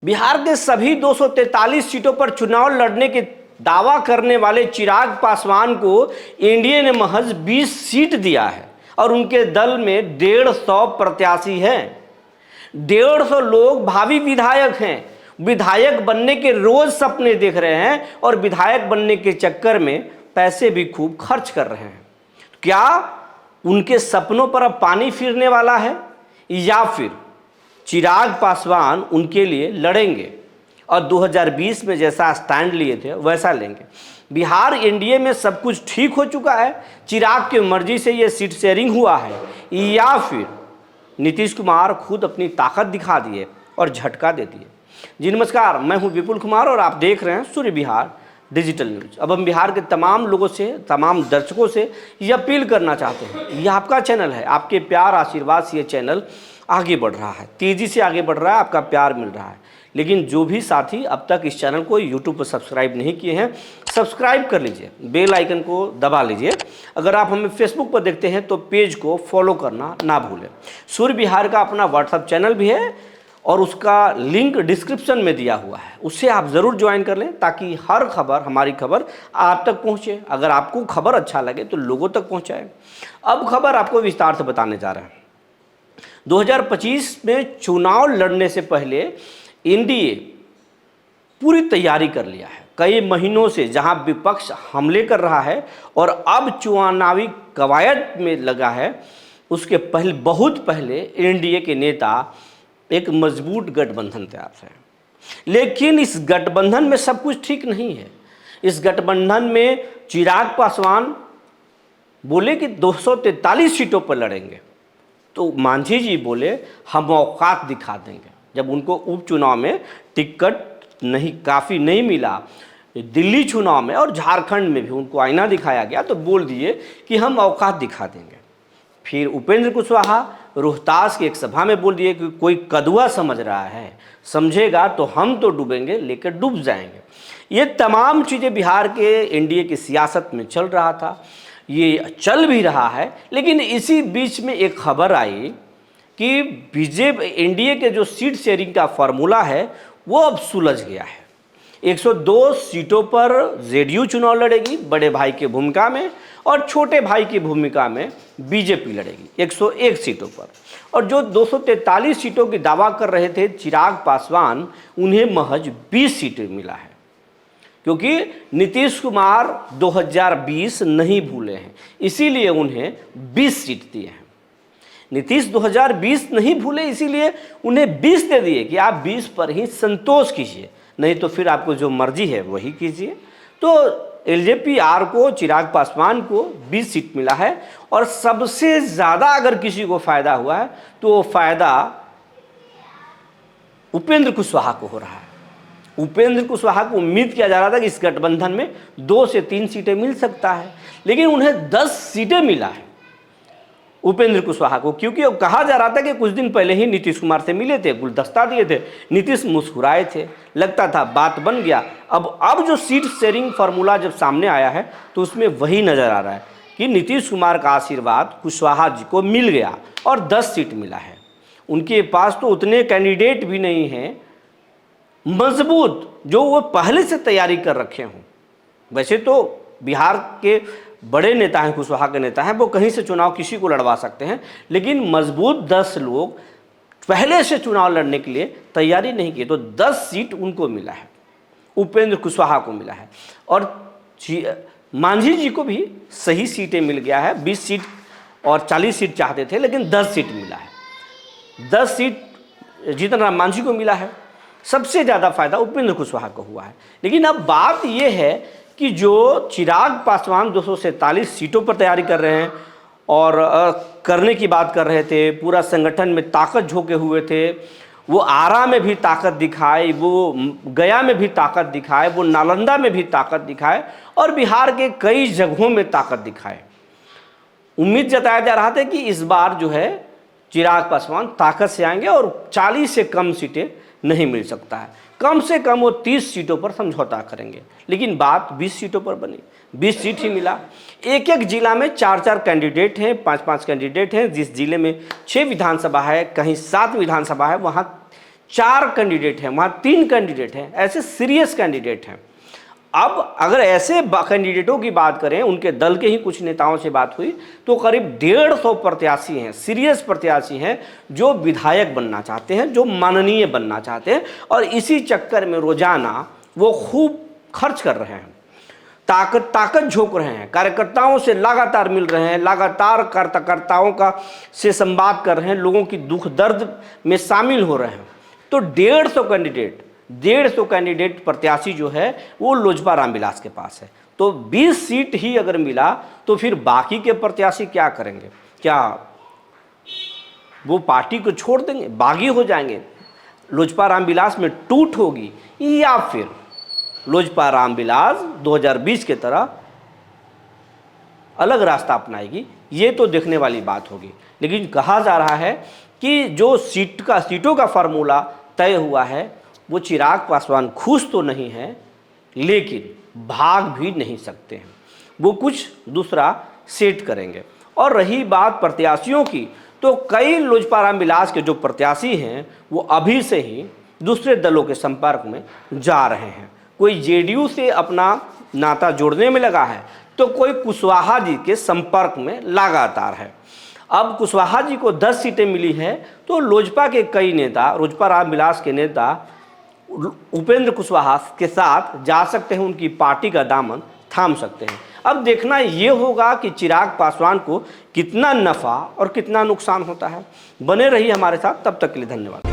बिहार के सभी 243 सीटों पर चुनाव लड़ने के दावा करने वाले चिराग पासवान को एनडीए ने महज 20 सीट दिया है और उनके दल में 150 प्रत्याशी हैं। 150 लोग भावी विधायक हैं, विधायक बनने के रोज सपने देख रहे हैं और विधायक बनने के चक्कर में पैसे भी खूब खर्च कर रहे हैं। क्या उनके सपनों पर अब पानी फिरने वाला है या फिर चिराग पासवान उनके लिए लड़ेंगे और 2020 में जैसा स्टैंड लिए थे वैसा लेंगे? बिहार एनडीए में सब कुछ ठीक हो चुका है, चिराग की मर्जी से ये सीट शेयरिंग हुआ है, या फिर नीतीश कुमार खुद अपनी ताकत दिखा दिए और झटका दे दिए? जी नमस्कार, मैं हूं विपुल कुमार और आप देख रहे हैं सूर्य बिहार डिजिटल न्यूज। अब हम बिहार के तमाम लोगों से, तमाम दर्शकों से ये अपील करना चाहते हैं, ये आपका चैनल है, आपके प्यार आशीर्वाद से ये चैनल आगे बढ़ रहा है, तेज़ी से आगे बढ़ रहा है, आपका प्यार मिल रहा है। लेकिन जो भी साथी अब तक इस चैनल को यूट्यूब पर सब्सक्राइब नहीं किए हैं, सब्सक्राइब कर लीजिए, बेल आइकन को दबा लीजिए। अगर आप हमें फेसबुक पर देखते हैं तो पेज को फॉलो करना ना भूलें। सूर्य बिहार का अपना व्हाट्सएप चैनल भी है और उसका लिंक डिस्क्रिप्शन में दिया हुआ है, उससे आप ज़रूर ज्वाइन कर लें ताकि हर खबर, हमारी खबर आप तक पहुँचे। अगर आपको खबर अच्छा लगे तो लोगों तक पहुँचाएं। अब खबर आपको विस्तार से बताने जा रहे हैं। 2025 में चुनाव लड़ने से पहले एनडीए पूरी तैयारी कर लिया है। कई महीनों से जहां विपक्ष हमले कर रहा है और अब चुनावी कवायद में लगा है, उसके पहले, बहुत पहले एनडीए के नेता एक मजबूत गठबंधन तैयार है। लेकिन इस गठबंधन में सब कुछ ठीक नहीं है। इस गठबंधन में चिराग पासवान बोले कि 243 सीटों पर लड़ेंगे, तो मांझी जी बोले हम औकात दिखा देंगे। जब उनको उपचुनाव में टिकट काफ़ी नहीं मिला, दिल्ली चुनाव में और झारखंड में भी उनको आईना दिखाया गया, तो बोल दिए कि हम औकात दिखा देंगे। फिर उपेंद्र कुशवाहा रोहतास की एक सभा में बोल दिए कि कोई कदुआ समझ रहा है, समझेगा तो हम तो डूबेंगे, लेकर डूब जाएंगे। ये तमाम चीज़ें बिहार के एनडीए की सियासत में चल रहा था, ये चल भी रहा है। लेकिन इसी बीच में एक खबर आई कि बीजेपी एनडीए के जो सीट शेयरिंग का फॉर्मूला है वो अब सुलझ गया है। 102 सीटों पर जेडीयू चुनाव लड़ेगी बड़े भाई की भूमिका में, और छोटे भाई की भूमिका में बीजेपी लड़ेगी 101 सीटों पर। और जो 243 सीटों की दावा कर रहे थे चिराग पासवान, उन्हें महज 20 सीटें मिला है, क्योंकि नीतीश कुमार 2020 नहीं भूले हैं, इसीलिए उन्हें 20 सीट दिए हैं। नीतीश 2020 नहीं भूले, इसीलिए उन्हें 20 दे दिए कि आप 20 पर ही संतोष कीजिए, नहीं तो फिर आपको जो मर्जी है वही कीजिए। तो एलजेपी-आर को, चिराग पासवान को 20 सीट मिला है। और सबसे ज़्यादा अगर किसी को फ़ायदा हुआ है तो वो फ़ायदा उपेंद्र कुशवाहा को हो रहा है। उपेंद्र कुशवाहा को उम्मीद किया जा रहा था कि इस गठबंधन में 2 से 3 सीटें मिल सकता है, लेकिन उन्हें 10 सीटें मिला है उपेंद्र कुशवाहा को, क्योंकि अब कहा जा रहा था कि कुछ दिन पहले ही नीतीश कुमार से मिले थे, गुलदस्ता दिए थे, नीतीश मुस्कुराए थे, लगता था बात बन गया। अब जो सीट शेयरिंग फार्मूला जब सामने आया है तो उसमें वही नज़र आ रहा है कि नीतीश कुमार का आशीर्वाद कुशवाहा जी को मिल गया और 10 सीट मिला है। उनके पास तो उतने कैंडिडेट भी नहीं हैं मजबूत जो वो पहले से तैयारी कर रखे हों। वैसे तो बिहार के बड़े नेता हैं, कुशवाहा के नेता हैं, वो कहीं से चुनाव किसी को लड़वा सकते हैं, लेकिन मजबूत 10 लोग पहले से चुनाव लड़ने के लिए तैयारी नहीं की, तो 10 सीट उनको मिला है, उपेंद्र कुशवाहा को मिला है। और मांझी जी को भी सही सीटें मिल गया है, 20 सीट और 40 सीट चाहते थे, लेकिन 10 सीट मिला है। 10 सीट जीतन राम मांझी को मिला है। सबसे ज़्यादा फायदा उपेंद्र कुशवाहा को हुआ है। लेकिन अब बात यह है कि जो चिराग पासवान 243 सीटों पर तैयारी कर रहे हैं और करने की बात कर रहे थे, पूरा संगठन में ताकत झोंके हुए थे, वो आरा में भी ताकत दिखाए, वो गया में भी ताकत दिखाए, वो नालंदा में भी ताकत दिखाए और बिहार के कई जगहों में ताकत दिखाए। उम्मीद जताया जा रहा था कि इस बार जो है चिराग पासवान ताकत से आएंगे और 40 से कम सीटें नहीं मिल सकता है, कम से कम वो 30 सीटों पर समझौता करेंगे। लेकिन बात 20 सीटों पर बनी, 20 सीट ही मिला। एक एक जिला में 4-4 कैंडिडेट हैं, 5-5 कैंडिडेट हैं। जिस जिले में 6 विधानसभा है, कहीं 7 विधानसभा है, वहाँ 4 कैंडिडेट हैं, वहाँ 3 कैंडिडेट हैं, ऐसे सीरियस कैंडिडेट हैं। अब अगर ऐसे कैंडिडेटों की बात करें, उनके दल के ही कुछ नेताओं से बात हुई तो करीब 150 प्रत्याशी हैं, सीरियस प्रत्याशी हैं, जो विधायक बनना चाहते हैं, जो माननीय बनना चाहते हैं, और इसी चक्कर में रोजाना वो खूब खर्च कर रहे हैं, ताकत झोंक रहे हैं, कार्यकर्ताओं से लगातार मिल रहे हैं, लगातार कार्यकर्ताओं का से संवाद कर रहे हैं, लोगों की दुख दर्द में शामिल हो रहे हैं। तो 150 कैंडिडेट प्रत्याशी जो है वो लोजपा रामविलास के पास है। तो 20 सीट ही अगर मिला तो फिर बाकी के प्रत्याशी क्या करेंगे? क्या वो पार्टी को छोड़ देंगे, बागी हो जाएंगे, लोजपा रामविलास में टूट होगी, या फिर लोजपा रामविलास 2020 के तरह अलग रास्ता अपनाएगी? ये तो देखने वाली बात होगी। लेकिन कहा जा रहा है कि जो सीटों का फार्मूला तय हुआ है, वो चिराग पासवान खुश तो नहीं है, लेकिन भाग भी नहीं सकते हैं, वो कुछ दूसरा सेट करेंगे। और रही बात प्रत्याशियों की, तो कई लोजपा रामविलास के जो प्रत्याशी हैं वो अभी से ही दूसरे दलों के संपर्क में जा रहे हैं। कोई जेडीयू से अपना नाता जोड़ने में लगा है, तो कोई कुशवाहा जी के संपर्क में लगातार है। अब कुशवाहा जी को 10 सीटें मिली है, तो लोजपा के कई नेता, लोजपा रामविलास के नेता उपेंद्र कुशवाहा के साथ जा सकते हैं, उनकी पार्टी का दामन थाम सकते हैं। अब देखना ये होगा कि चिराग पासवान को कितना नफ़ा और कितना नुकसान होता है। बने रहिए हमारे साथ, तब तक के लिए धन्यवाद।